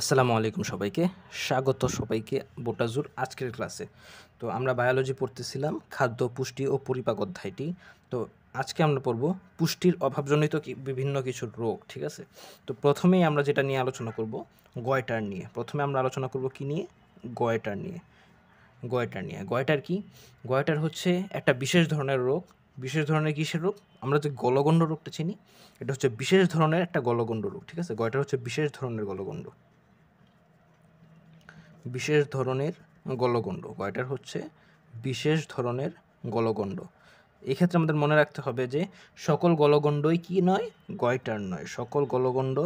আসসালামু আলাইকুম সবাইকে, স্বাগত সবাইকে বোটাজুর আজকের ক্লাসে। তো আমরা বায়োলজি পড়তেছিলাম খাদ্য, পুষ্টি ও পরিপাক অধ্যায়টি। তো আজকে আমরা পড়ব পুষ্টির অভাবজনিত বিভিন্ন কিছু রোগ, ঠিক আছে? তো প্রথমেই আমরা যেটা নিয়ে আলোচনা করব গয়টার নিয়ে। প্রথমে আমরা আলোচনা করব কি নিয়ে? গয়টার নিয়ে। গয়টার কি? গয়টার হচ্ছে একটা বিশেষ ধরনের রোগ। বিশেষ ধরনের কিসের রোগ? আমরা যে গলগণ্ড রোগটা চিনি, এটা হচ্ছে বিশেষ ধরনের একটা গলগণ্ড রোগ, ঠিক আছে? গয়টার হচ্ছে বিশেষ ধরনের গলগণ্ড। বিশেষ ধরনের গলগণ্ড, গয়টার হচ্ছে বিশেষ ধরনের গলগণ্ড। এক্ষেত্রে আমাদের মনে রাখতে হবে যে সকল গলগণ্ডই কি নয়? গয়টার নয়। সকল গলগণ্ড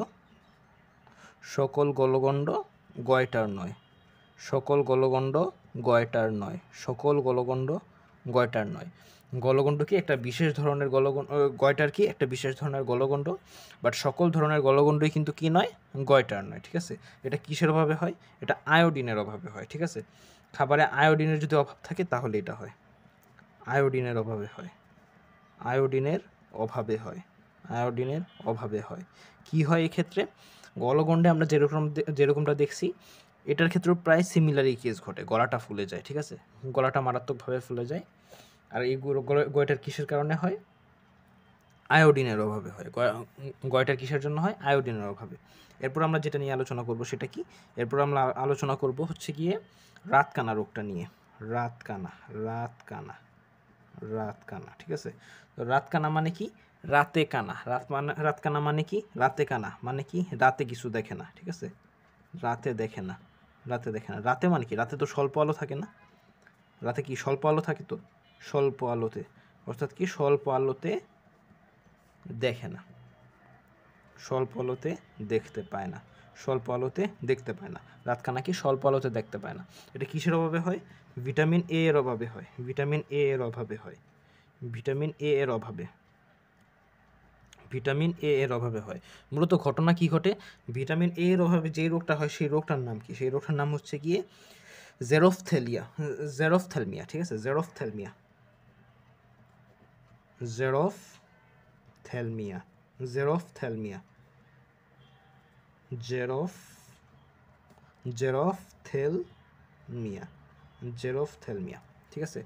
গয়টার নয়। সকল গলগণ্ড গয়টার নয়। সকল গলগণ্ড গয়টার নয়। গলগণ্ড কি একটা বিশেষ ধরনের গয়টার কি একটা বিশেষ ধরনের গলগণ্ড, বাট সকল ধরনের গলগণ্ডই কিন্তু কি নয়? গয়টার নয়, ঠিক আছে? এটা কিসের অভাবে হয়? এটা আয়োডিনের অভাবে হয়, ঠিক আছে? খাবারে আয়োডিনের যদি অভাব থাকে তাহলে এটা হয়। আয়োডিনের অভাবে হয়। আয়োডিনের অভাবে হয়। আয়োডিনের অভাবে হয়। কি হয় এক্ষেত্রে? গলগণ্ডে আমরা যেরকমটা দেখছি, এটার ক্ষেত্রেও প্রায় সিমিলারই কেস ঘটে। গলাটা ফুলে যায়, ঠিক আছে? গলাটা মারাত্মকভাবে ফুলে যায়। আর এই গয়টার কিসের কারণে হয়? আয়োডিনের অভাবে হয়। গয়টার কিসের জন্য হয়? আয়োডিনের অভাবে। এরপর আমরা যেটা নিয়ে আলোচনা করব সেটা কি? এরপর আমরা আলোচনা করব হচ্ছে গিয়ে রাতকানা রোগটা নিয়ে। রাতকানা, ঠিক আছে? তো রাতকানা মানে কি? রাতে কানা। রাতকানা মানে কি? রাতে কানা মানে কি? রাতে কিছু দেখে না, ঠিক আছে? রাতে দেখে না। রাতে মানে কি? রাতে তো স্বল্প আলো থাকে না? রাতে কি স্বল্প আলো থাকে? তো স্বল্প আলোতে, অর্থাৎ কি স্বল্প আলোতে দেখে না, স্বল্প আলোতে দেখতে পায় না, স্বল্প আলোতে দেখতে পায় না। রাতকানা কি স্বল্প আলোতে দেখতে পায় না। এটা কিসের অভাবে হয়? ভিটামিন এ এর অভাবে হয়। ভিটামিন এ এর অভাবে হয়। ভিটামিন এ এর অভাবে। ভিটামিন এ এর অভাবে হয়। মূলত ঘটনা কি ঘটে? ভিটামিন এ এর অভাবে যে রোগটা হয় সেই রোগটার নাম কি? সেই রোগটার নাম হচ্ছে গিয়ে জেরোফথ্যালমিয়া, ঠিক আছে? জেরোফথ্যালমিয়া। জেরোফথ্যালমিয়া। জেরোফথ্যালমিয়া। জেরোফথ্যালমিয়া। জেরোফথ্যালমিয়া, ঠিক আছে?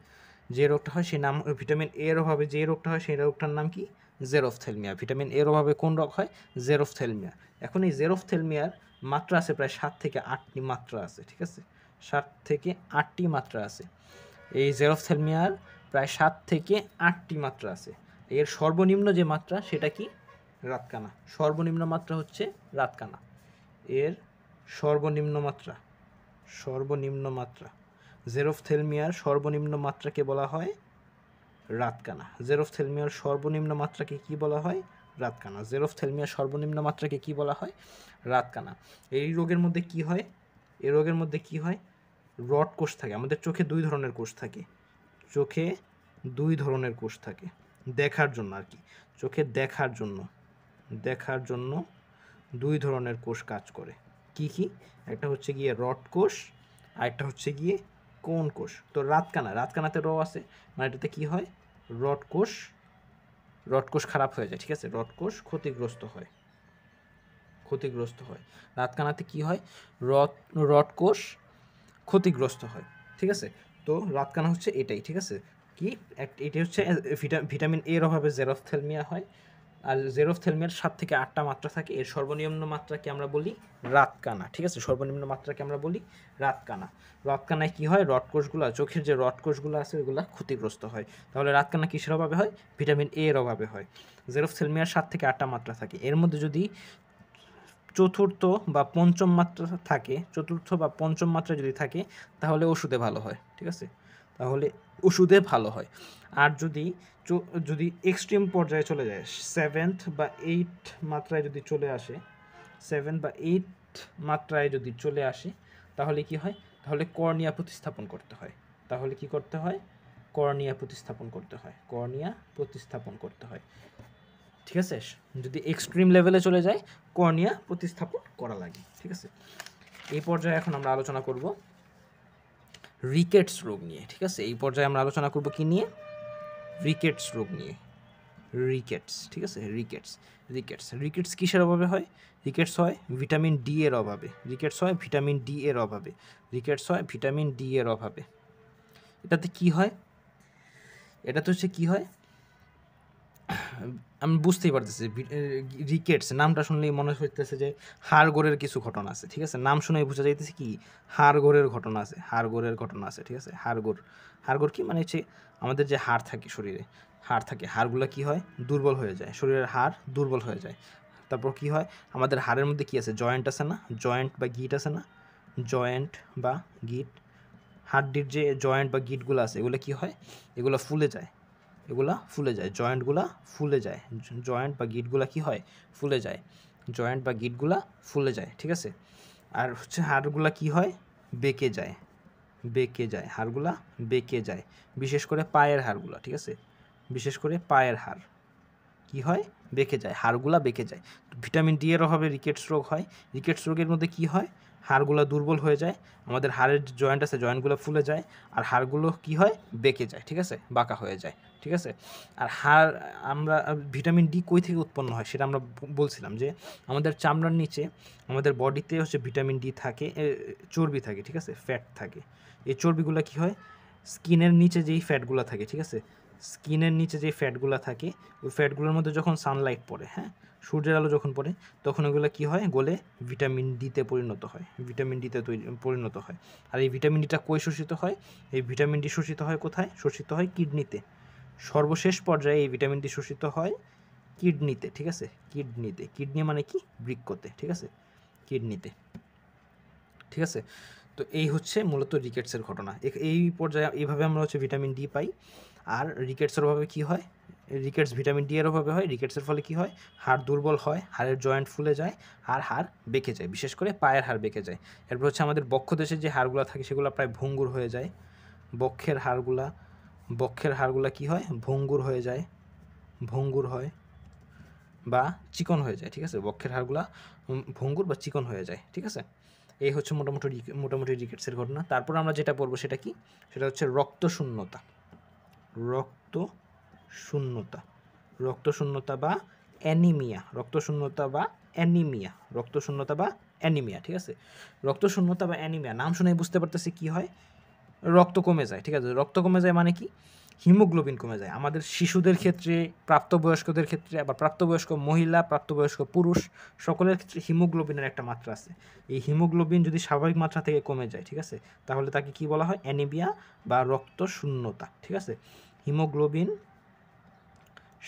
যে রোগটা হয় সেই নাম, ভিটামিন এ এর অভাবে যে রোগটা হয় সেই রোগটার নাম কি? জেরোফথ্যালমিয়া। ভিটামিন এর অভাবে কোন রোগ হয়? জেরোফথ্যালমিয়া। এখন এই জেরোফথ্যালমিয়ার মাত্রা আছে প্রায় 7 থেকে 8টি মাত্রা আছে, ঠিক আছে? 7 থেকে 8টি মাত্রা আছে। এই জেরোফথ্যালমিয়ার প্রায় 7 থেকে 8টি মাত্রা আছে। এর সর্বনিম্ন যে মাত্রা সেটা কি? রাতকানা। সর্বনিম্ন মাত্রা হচ্ছে রাতকানা। এর সর্বনিম্ন মাত্রা জেরোফথ্যালমিয়ার সর্বনিম্ন মাত্রাকে বলা হয় রাতকানা। জেরোফথ্যালমিয়ার সর্বনিম্ন মাত্রাকে কি বলা হয়? রাতকানা। জেরোফথ্যালমিয়ার সর্বনিম্ন মাত্রাকে কি বলা হয়? রাতকানা। এই রোগের মধ্যে কি হয়? এই রোগের মধ্যে কি হয়? রড কোষ থাকে। আমাদের চোখে 2 ধরনের কোষ থাকে। চোখে 2 ধরনের কোষ থাকে দেখার জন্য আর কি। চোখে দেখার জন্য 2 ধরনের কোষ কাজ করে। কি কি? একটা হচ্ছে গিয়ে রড কোষ, আর একটা হচ্ছে গিয়ে কোন কোষ। তো রাতকানাতে র আছে, মানে এটাতে কি হয়? রড কোষ খারাপ হয়ে যায়, ঠিক আছে? রড কোষ ক্ষতিগ্রস্ত হয়। রাতকানাতে কি হয়? রড কোষ ক্ষতিগ্রস্ত হয়, ঠিক আছে? তো রাতকানা হচ্ছে এটাই, ঠিক আছে? কি এটি হচ্ছে ভিটামিন এর অভাবে জেরোফথ্যালমিয়া হয়। আর জেরোফথ্যালমিয়ার 7 থেকে 8টা মাত্রা থাকে। এর সর্বনিম্ন মাত্রাকে আমরা বলি রাতকানা, ঠিক আছে? সর্বনিম্ন মাত্রাকে আমরা বলি রাতকানা। রাতকানায় কি হয়? চোখের যে রড কোষগুলো আছে ওইগুলা ক্ষতিগ্রস্ত হয়। তাহলে রাতকানা কিসের অভাবে হয়? ভিটামিন এ এর অভাবে হয়। জেরোফথ্যালমিয়ার 7 থেকে 8টা মাত্রা থাকে। এর মধ্যে যদি চতুর্থ বা পঞ্চম মাত্রা যদি থাকে তাহলে ওষুধে ভালো হয়, ঠিক আছে? তাহলে ওষুধে ভালো হয়। আর যদি এক্সট্রিম পর্যায়ে চলে যায়, 7th বা 8 মাত্রায় যদি চলে আসে, 7 বা 8 মাত্রায় যদি চলে আসে তাহলে কি হয়? তাহলে কর্নিয়া প্রতিস্থাপন করতে হয়। তাহলে কি করতে হয়? কর্নিয়া প্রতিস্থাপন করতে হয়, ঠিক আছে? যদি এক্সট্রিম লেভেলে চলে যায় কর্নিয়া প্রতিস্থাপন করা লাগে, ঠিক আছে? এই পর্যায়ে এখন আমরা আলোচনা করব রিকেটস রোগ নিয়ে, ঠিক আছে? এই পর্যায়ে আমরা আলোচনা করব কি নিয়ে? রিকেটস রোগ নিয়ে। রিকেটস, ঠিক আছে, রিকেটস কিসের অভাবে হয়? রিকেটস হয় ভিটামিন ডি এর অভাবে, রিকেটস হয় ভিটামিন ডি এর অভাবে, রিকেটস হয় ভিটামিন ডি এর অভাবে। এটাতে কি হয়? এটাতে হচ্ছে কি হয়, আমি বুঝতেই পারতেছি। রিকেটস নামটা শুনলেই মনে হইতেছে যে হাড়গোড়ের কিছু ঘটনা আছে, ঠিক আছে, নাম শুনেই বোঝা যাইতেছে কি হাড়গোড়ের ঘটনা আছে, হাড়গোড়ের ঘটনা আছে, ঠিক আছে। হাড়গোড় কি মানে হচ্ছে আমাদের যে হাড় থাকে শরীরে, হাড় থাকে, হাড়গুলো কি হয় দুর্বল হয়ে যায়, শরীরের হাড় দুর্বল হয়ে যায়। তারপর কি হয় আমাদের হাড়ের মধ্যে কি আছে, জয়েন্ট আছে না, জয়েন্ট বা গিট আছে না, জয়েন্ট বা গিট, হাড্ডির যে জয়েন্ট বা গিটগুলো আছে এগুলো কি হয়, এগুলো ফুলে যায়, এগুলা ফুলে যায়, জয়েন্টগুলা ফুলে যায়, জয়েন্ট বা গিটগুলা কি হয় ফুলে যায়, জয়েন্ট বা গিটগুলা ফুলে যায়, ঠিক আছে। আর হচ্ছে হাড়গুলা কি হয় বেঁকে যায়, বেঁকে যায়, হাড়গুলা বেঁকে যায়, বিশেষ করে পায়ের হাড়গুলা, ঠিক আছে, বিশেষ করে পায়ের হাড় কি হয় বেঁকে যায়, হাড়গুলা বেঁকে যায়। ভিটামিন ডি এর অভাবে রিকেটস রোগ হয়। রিকেটস রোগের মধ্যে কি হয় হাড়গুলো দুর্বল হয়ে যায়, আমাদের হাড়ের জয়েন্ট আছে জয়েন্টগুলো ফুলে যায়, আর হাড়গুলো কি হয় বেঁকে যায়, ঠিক আছে, বাঁকা হয়ে যায়, ঠিক আছে। আর হাড় আমরা ভিটামিন ডি কই থেকে উৎপন্ন হয় সেটা আমরা বলছিলাম যে আমাদের চামড়ার নিচে আমাদের বডিতে হচ্ছে ভিটামিন ডি থাকে, চর্বি থাকে, ঠিক আছে, ফ্যাট থাকে। এই চর্বিগুলো কি হয় স্কিনের নিচে যেই ফ্যাটগুলো থাকে, ঠিক আছে, স্কিনের নিচে যে ফ্যাটগুলো থাকে ওই ফ্যাটগুলোর মধ্যে যখন সানলাইট পড়ে, হ্যাঁ, সূর্যের আলো যখন পড়ে তখন ওগুলো কী হয় গলে ভিটামিন ডিতে পরিণত হয়, ভিটামিন ডিতে পরিণত হয়। আর এই ভিটামিন ডিটা কই শোষিত হয়, এই ভিটামিন ডি শোষিত হয় কোথায়, শোষিত হয় কিডনিতে, সর্বশেষ পর্যায়ে এই ভিটামিন ডি শোষিত হয় কিডনিতে, ঠিক আছে, কিডনিতে, কিডনি মানে কি বৃক্কতে, ঠিক আছে, কিডনিতে, ঠিক আছে। তো এই হচ্ছে মূলত রিকেটসের ঘটনা। এই পর্যায়ে এইভাবে আমরা হচ্ছে ভিটামিন ডি পাই। আর রিকেটসের অভাবে কী হয়, রিকেটস ভিটামিন ডি এর অভাবে হয়, রিকেটসের ফলে কী হয় হাড় দুর্বল হয়, হাড়ের জয়েন্ট ফুলে যায়, আর হাড় বেঁকে যায়, বিশেষ করে পায়ের হাড় বেঁকে যায়। এরপর হচ্ছে আমাদের বক্ষদেশের যে হাড়গুলো থাকে সেগুলো প্রায় ভঙ্গুর হয়ে যায়, বক্ষের হাড়গুলা কী হয় ভঙ্গুর হয়ে যায়, ভঙ্গুর হয় বা চিকন হয়ে যায়, ঠিক আছে, বক্ষের হাড়গুলা ভঙ্গুর বা চিকন হয়ে যায়, ঠিক আছে। এই হচ্ছে মোটামুটি রিকেটসের ঘটনা। তারপর আমরা যেটা পড়বো সেটা কি, সেটা হচ্ছে রক্তশূন্যতা, রক্তশূন্যতা বা অ্যানিমিয়া, ঠিক আছে। রক্তশূন্যতা বা অ্যানিমিয়া নাম শুনেই বুঝতে পারতেছি কি হয় রক্ত কমে যায়, ঠিক আছে, রক্ত কমে যায় মানে কি হিমোগ্লোবিন কমে যায়। আমাদের শিশুদের ক্ষেত্রে, প্রাপ্তবয়স্কদের ক্ষেত্রে, আবার প্রাপ্তবয়স্ক মহিলা, প্রাপ্তবয়স্ক পুরুষ সকলের ক্ষেত্রে হিমোগ্লোবিনের একটা মাত্রা আছে। এই হিমোগ্লোবিন যদি স্বাভাবিক মাত্রা থেকে কমে যায়, ঠিক আছে, তাহলে তাকে কি বলা হয় অ্যানিমিয়া বা রক্ত শূন্যতা, ঠিক আছে। হিমোগ্লোবিন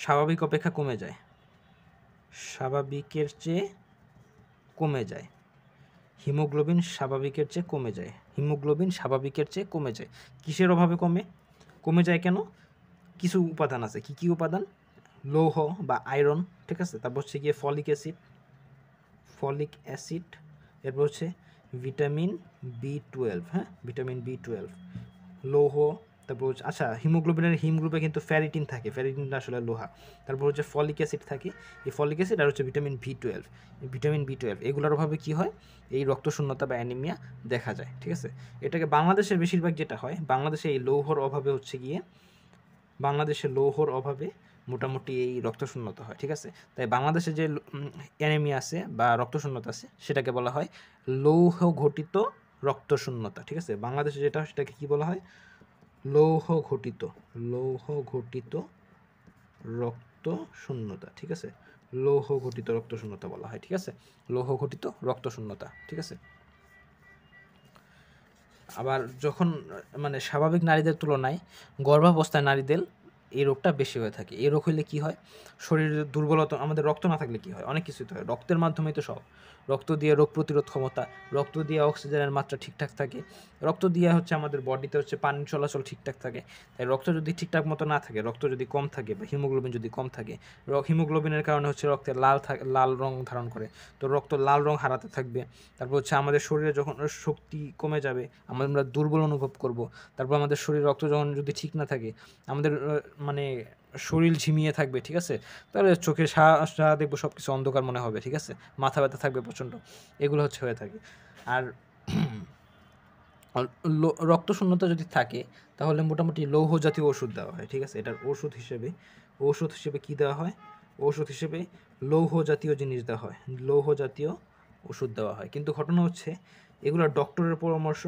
স্বাভাবিক অপেক্ষা কমে যায়, স্বাভাবিকের চেয়ে কমে যায়, হিমোগ্লোবিন স্বাভাবিকের চেয়ে কমে যায়, হিমোগ্লোবিন স্বাভাবিকের চেয়ে কমে যায়। কিসের অভাবে কমে যায় কেন, কিছু উপাদান আছে, কি কি উপাদান, লৌহ বা আয়রন, ঠিক আছে, তারপর হচ্ছে গিয়ে ফলিক অ্যাসিড, এরপর হচ্ছে ভিটামিন B12, হ্যাঁ, ভিটামিন B12, লৌহ, তারপর হচ্ছে আচ্ছা হিমোগ্লোবিনের হিম গ্রুপে কিন্তু ফ্যারিটিন থাকে, ফ্যারিটিনটা আসলে লোহা, তারপর হচ্ছে ফলিক অ্যাসিড থাকে, এই ফলিক অ্যাসিড আর হচ্ছে ভিটামিন B12, এগুলোর অভাবে কি হয় এই রক্তশূন্যতা বা অ্যানিমিয়া দেখা যায়, ঠিক আছে। এটাকে বাংলাদেশের বেশিরভাগ যেটা হয়, বাংলাদেশে এই লৌহর অভাবে হচ্ছে গিয়ে মোটামুটি এই রক্তশূন্যতা হয়, ঠিক আছে। তাই বাংলাদেশে যে অ্যানিমিয়া আছে বা রক্তশূন্যতা আছে সেটাকে বলা হয় লৌহ ঘটিত রক্তশূন্যতা, ঠিক আছে। বাংলাদেশে যেটা হয় সেটাকে কি বলা হয় লৌহ ঘটিত রক্তশূন্যতা, ঠিক আছে, লৌহ ঘটিত রক্তশূন্যতা বলা হয়, ঠিক আছে, লৌহ ঘটিত রক্তশূন্যতা, ঠিক আছে। আবার যখন মানে স্বাভাবিক নারীদের তুলনায় গর্ভাবস্থায় নারীদের এই রোগটা বেশি হয়ে থাকে। এই রোগ হইলে কি হয় শরীরের দুর্বলতা, আমাদের রক্ত না থাকলে কি হয় অনেক কিছুই তো হয়, রক্তের মাধ্যমেই তো সব, রক্ত দিয়ে রোগ প্রতিরোধ ক্ষমতা, রক্ত দিয়ে অক্সিজেনের মাত্রা ঠিকঠাক থাকে, রক্ত দিয়ে হচ্ছে আমাদের বডিতে হচ্ছে পানি চলাচল ঠিকঠাক থাকে। তাই রক্ত যদি ঠিকঠাক মতো না থাকে, রক্ত যদি কম থাকে বা হিমোগ্লোবিন যদি কম থাকে, হিমোগ্লোবিনের কারণে হচ্ছে রক্তে লাল রং ধারণ করে, তো রক্ত লাল রং হারাতে থাকবে। তারপর হচ্ছে আমাদের শরীরে যখন শক্তি কমে যাবে, আমরা দুর্বল অনুভব করব। তারপর আমাদের শরীর রক্ত যখন যদি ঠিক না থাকে, আমাদের মানে শরীর ঝিমিয়ে থাকবে, ঠিক আছে, তাহলে চোখে সারা দেখবো সব কিছু অন্ধকার মনে হবে, ঠিক আছে, মাথা ব্যথা থাকবে প্রচণ্ড, এগুলো হচ্ছে হয়ে থাকে। আর রক্তশূন্যতা যদি থাকে তাহলে মোটামুটি লৌহ জাতীয় ওষুধ দেওয়া হয়, ঠিক আছে, এটার ওষুধ হিসেবে ঔষধ হিসেবে কী দেওয়া হয়? ঔষধ হিসেবে লৌহ জাতীয় জিনিস দেওয়া হয়, লৌহ জাতীয় ওষুধ দেওয়া হয়। কিন্তু ঘটনা হচ্ছে এগুলো ডক্টরের পরামর্শ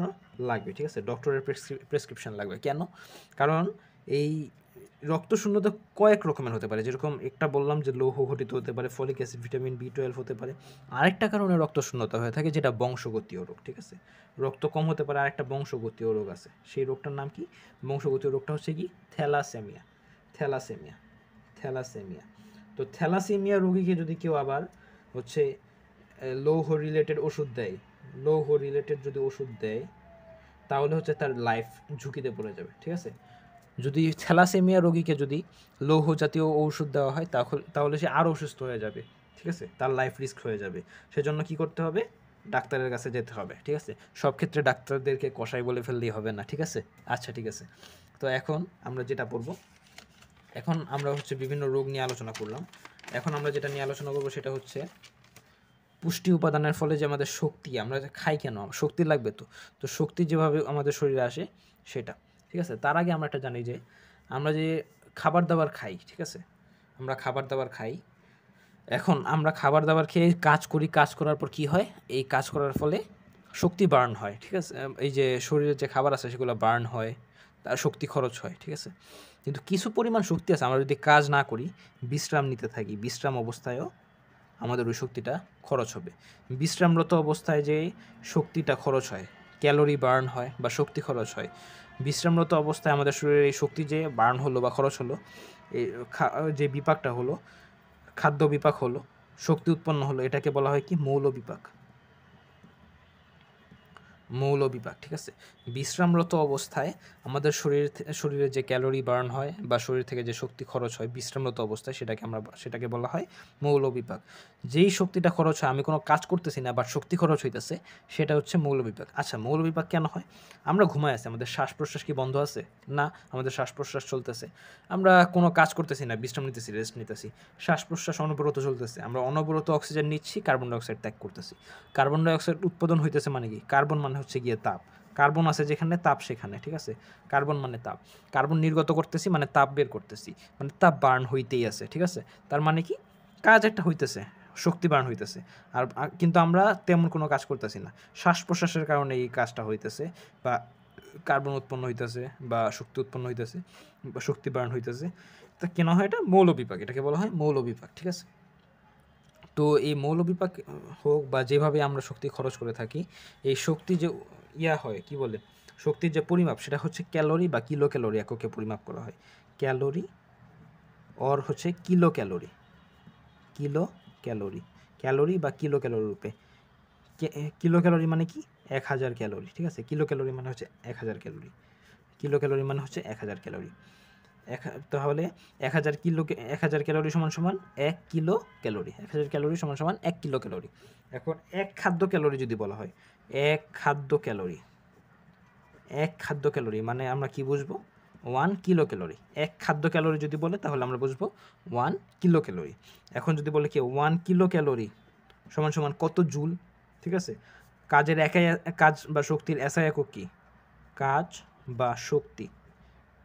লাগবে, ঠিক আছে, ডক্টরের প্রেসক্রিপশন লাগবে। কেন? কারণ এই রক্তশূন্যতা কয়েক রকমের হতে পারে, যেরকম একটা বললাম যে লৌহ ঘটিত হতে পারে, ফলিক অ্যাসিড, ভিটামিন B12 হতে পারে। আরেকটা কারণে রক্তশূন্যতা হয়ে থাকে যেটা বংশগতীয় রোগ, ঠিক আছে, রক্ত কম হতে পারে। আরেকটা বংশগতীয় রোগ আছে, সেই রোগটার নাম কি? বংশগতীয় রোগটা হচ্ছে কি? থ্যালাসেমিয়া। Thalassaemia, thalassaemia. তো থ্যালাসেমিয়া রোগীকে যদি কেউ আবার হচ্ছে লৌহ রিলেটেড ওষুধ দেয়, লৌহ রিলেটেড যদি ওষুধ দেয়, তাহলে হচ্ছে তার লাইফ ঝুঁকিতে পড়ে যাবে, ঠিক আছে। যদি থ্যালাসেমিয়া রোগীকে যদি লৌহ জাতীয় ঔষধ দেওয়া হয় তাহলে সে আরও অসুস্থ হয়ে যাবে, ঠিক আছে, তার লাইফ রিস্ক হয়ে যাবে। সেজন্য কি করতে হবে? ডাক্তারের কাছে যেতে হবে, ঠিক আছে। সব ক্ষেত্রে ডাক্তারদেরকে কষাই বলে ফেললেই হবে না, ঠিক আছে। আচ্ছা, ঠিক আছে। তো এখন আমরা যেটা পড়ব, এখন আমরা হচ্ছে বিভিন্ন রোগ নিয়ে আলোচনা করলাম। এখন আমরা যেটা নিয়ে আলোচনা করব সেটা হচ্ছে পুষ্টি উপাদানের ফলে যে আমাদের শক্তি, আমরা যে খাই কেন, শক্তি লাগবে তো, তো শক্তি যেভাবে আমাদের শরীরে আসে সেটা, ঠিক আছে। তার আগে আমরা একটা জানি যে আমরা যে খাবার দাবার খাই, ঠিক আছে, আমরা খাবার দাবার খাই। এখন আমরা খাবার দাবার খেয়ে কাজ করি, কাজ করার পর কি হয়? এই কাজ করার ফলে শক্তি বার্ন হয়, ঠিক আছে। এই যে শরীরে যে খাবার আছে সেগুলো বার্ন হয়, তার শক্তি খরচ হয়, ঠিক আছে। কিন্তু কিছু পরিমাণ শক্তি আছে, আমরা যদি কাজ না করি, বিশ্রাম নিতে থাকি, বিশ্রাম অবস্থায়ও আমাদের ওই শক্তিটা খরচ হবে। বিশ্রামরত অবস্থায় যে শক্তিটা খরচ হয়, ক্যালোরি বার্ন হয় বা শক্তি খরচ হয়, বিশ্রামরত অবস্থায় আমাদের শরীরে এই শক্তি যে বার্ন হলো বা খরচ হলো, এই যে বিপাকটা হলো, খাদ্য বিপাক হলো, শক্তি উৎপন্ন হলো, এটাকে বলা হয় কি? মৌল বিপাক। মৌল বিপাক, ঠিক আছে। বিশ্রামরত অবস্থায় আমাদের শরীরে যে ক্যালোরি বার্ন হয় বা শরীর থেকে যে শক্তি খরচ হয় বিশ্রামরত অবস্থায়, সেটাকে বলা হয় মৌল বিপাক। যেই শক্তিটা খরচ হয়, আমি কোনো কাজ করতেছি না বাট শক্তি খরচ হইতেছে, সেটা হচ্ছে মৌল বিপাক। আচ্ছা, মৌল বিপাক কেন হয়? আমরা ঘুমায় আছি, আমাদের শ্বাস প্রশ্বাস কি বন্ধ আছে? না, আমাদের শ্বাস প্রশ্বাস চলতেছে। আমরা কোনো কাজ করতেছি না, বিশ্রাম নিতেছি, রেস্ট নিতেছি, শ্বাস প্রশ্বাস অনবরত চলতেছে। আমরা অনবরত অক্সিজেন নিচ্ছি, কার্বন ডাইঅক্সাইড ত্যাগ করতেছি। কার্বন ডাইঅক্সাইড উৎপাদন হইতেছে মানে কি? কার্বন মানে হচ্ছে গিয়ে তাপ, কার্বন আছে যেখানে তাপ সেখানে, ঠিক আছে। কার্বন মানে তাপ, কার্বন নির্গত করতেছি মানে তাপ বের করতেছি, মানে তাপ বার্ন হইতেই আছে, ঠিক আছে। তার মানে কি? কাজ একটা হইতেছে, শক্তি বার্ন হইতেছে। আর কিন্তু আমরা তেমন কোনো কাজ করতেছি না, শ্বাস প্রশ্বাসের কারণে এই কাজটা হইতেছে, বা কার্বন উৎপন্ন হইতেছে, বা শক্তি উৎপন্ন হইতেছে, বা শক্তি বার্ন হইতেছে। তা কেন হয় এটা? মৌল বিপাক, এটাকে বলা হয় মৌল বিপাক, ঠিক আছে। তো এই মৌল বিপাক হোক বা যেভাবে আমরা শক্তি খরচ করে থাকি, এই শক্তি যে হয় কি বলে, শক্তির যে পরিমাপ, সেটা হচ্ছে ক্যালোরি বা কিলো ক্যালোরি এককে পরিমাপ করা হয়। ক্যালোরি অর হচ্ছে kilo calorie, kilo calorie, calorie বা কিলো ক্যালোরি রূপে। কিলো ক্যালোরি মানে কি? 1000 ক্যালোরি, ঠিক আছে। কিলো ক্যালোরি মানে হচ্ছে 1000 ক্যালোরি, কিলো ক্যালোরি মানে হচ্ছে 1000 ক্যালোরি। তাহলে 1000 ক্যালোরি সমান সমান 1 কিলো ক্যালোরি, 1000 ক্যালোরি সমান সমান 1 কিলো ক্যালোরি। এখন এক খাদ্য ক্যালোরি যদি বলা হয়, এক খাদ্য ক্যালোরি, এক খাদ্য ক্যালোরি মানে আমরা কি বুঝবো? 1 কিলো ক্যালোরি। এক খাদ্য ক্যালোরি যদি বলে তাহলে আমরা বুঝবো 1 কিলো ক্যালোরি। এখন যদি বলে কি 1 কিলো ক্যালোরি সমান সমান কত জুল, ঠিক আছে। কাজের কাজ বা শক্তির এসআই একক কি? কাজ বা শক্তি,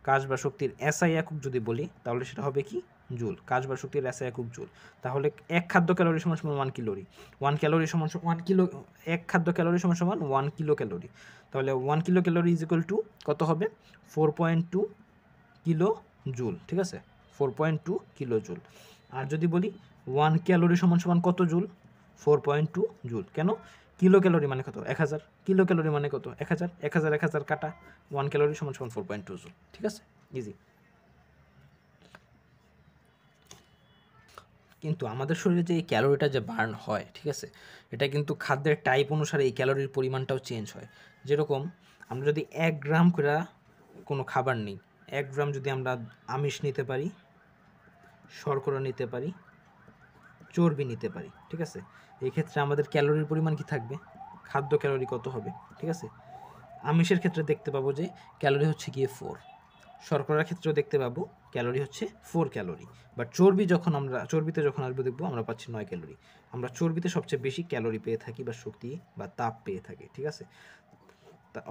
কাজ বা শক্তির এসআই একক যদি বলি তাহলে সেটা হবে কি? জুল। কাজ বা শক্তির এসআই একক জুল। তাহলে এক খাদ্য ক্যালোরি সমান সমান 1 ক্যালোরি, 1 ক্যালোরি সমান 1 কিলো, এক খাদ্য ক্যালোরি সমান সমান 1 কিলো ক্যালোরি। তাহলে 1 kilo calorie is equal to কত হবে? 4.2 কিলো জুল, ঠিক আছে, 4.2 কিলো জুল। আর যদি বলি 1 ক্যালোরি সমান সমান কত জুল? 4.2 জুল। কেন? কিলো ক্যালোরি মানে কত? 1000, কিলো ক্যালোরি মানে কত? 1000, 1000 1000 কাটা, 1 ক্যালোরি সমান সমান 4.2 জুল, ঠিক আছে, ইজি। কিন্তু আমাদের শরীরে যে এই ক্যালোরিটা যে বার্ন হয়, ঠিক আছে, এটা কিন্তু খাদ্যের টাইপ অনুসারে এই ক্যালোরির পরিমাণটাও চেঞ্জ হয়। যেরকম আমরা যদি 1 গ্রাম করে কোনো খাবার নিই, 1 গ্রাম যদি আমরা আমিষ নিতে পারি, শর্করা নিতে পারি, চর্বি নিতে পারি, ঠিক আছে, এই ক্ষেত্রে আমাদের ক্যালোরির পরিমাণ কি থাকবে? খাদ্য ক্যালোরি কত হবে, ঠিক আছে। আমিষের ক্ষেত্রে দেখতে পাবো যে ক্যালোরি হচ্ছে গিয়ে 4, শর্করার ক্ষেত্রেও দেখতে পাবো ক্যালোরি হচ্ছে 4 ক্যালোরি। বাট চর্বিতে যখন আসবো দেখবো আমরা পাচ্ছি 9 ক্যালোরি। আমরা চর্বিতে সবচেয়ে বেশি ক্যালোরি পেয়ে থাকি বা শক্তি বা তাপ পেয়ে থাকি, ঠিক আছে।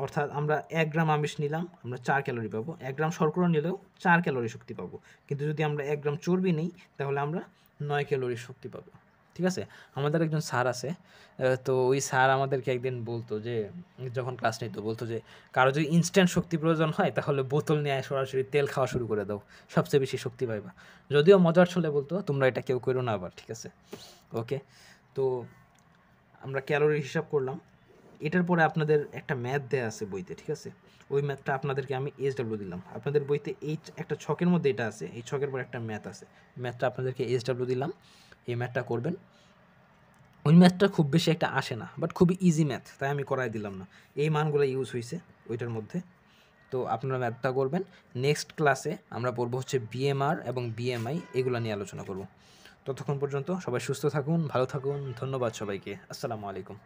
অর্থাৎ আমরা 1 গ্রাম আমিষ নিলাম, আমরা 4 ক্যালোরি পাবো। 1 গ্রাম শর্করা নিলেও 4 ক্যালোরি শক্তি পাবো। কিন্তু যদি আমরা 1 গ্রাম চর্বি নিই তাহলে আমরা 9 ক্যালোরি শক্তি পাবো। ঠিক আছে? আমাদের একজন স্যার আছে, তো ওই স্যার আমাদেরকে একদিন বলতো যে, যখন ক্লাস নিত বলতো যে, কারো যদি ইনস্ট্যান্ট শক্তি প্রয়োজন হয় তাহলে বোতল নিয়ে সরাসরি তেল খাওয়া শুরু করে দাও, সবচেয়ে বেশি শক্তি পাইবা। যদিও মজার ছলে বলতো, তোমরা এটা কেউ করো না আবার, ঠিক আছে? ওকে, তো আমরা ক্যালোরি হিসাব করলাম। এটার পরে আপনাদের একটা ম্যাথ দেয়া আছে বইতে, ঠিক আছে? ওই ম্যাথটা আপনাদেরকে আমি SW দিলাম। আপনাদের বইতে এই একটা ছকের মধ্যে এটা আছে, এই ছকের পরে একটা ম্যাথ আছে। ম্যাথটা আপনাদেরকে SW দিলাম, এই ম্যাথটা করবেন। ওই ম্যাথটা খুব বেশি একটা আসে না, বাট খুবই ইজি ম্যাথ, তাই আমি করাই দিলাম না। এই মানগুলো ইউজ হয়েছে ওইটার মধ্যে। তো আপনারা ম্যাথটা করবেন। নেক্সট ক্লাসে আমরা পড়বো হচ্ছে BMR এবং BMI, এগুলো নিয়ে আলোচনা করব। ততক্ষণ পর্যন্ত সবাই সুস্থ থাকুন, ভালো থাকুন। ধন্যবাদ সবাইকে। আসসালামু আলাইকুম।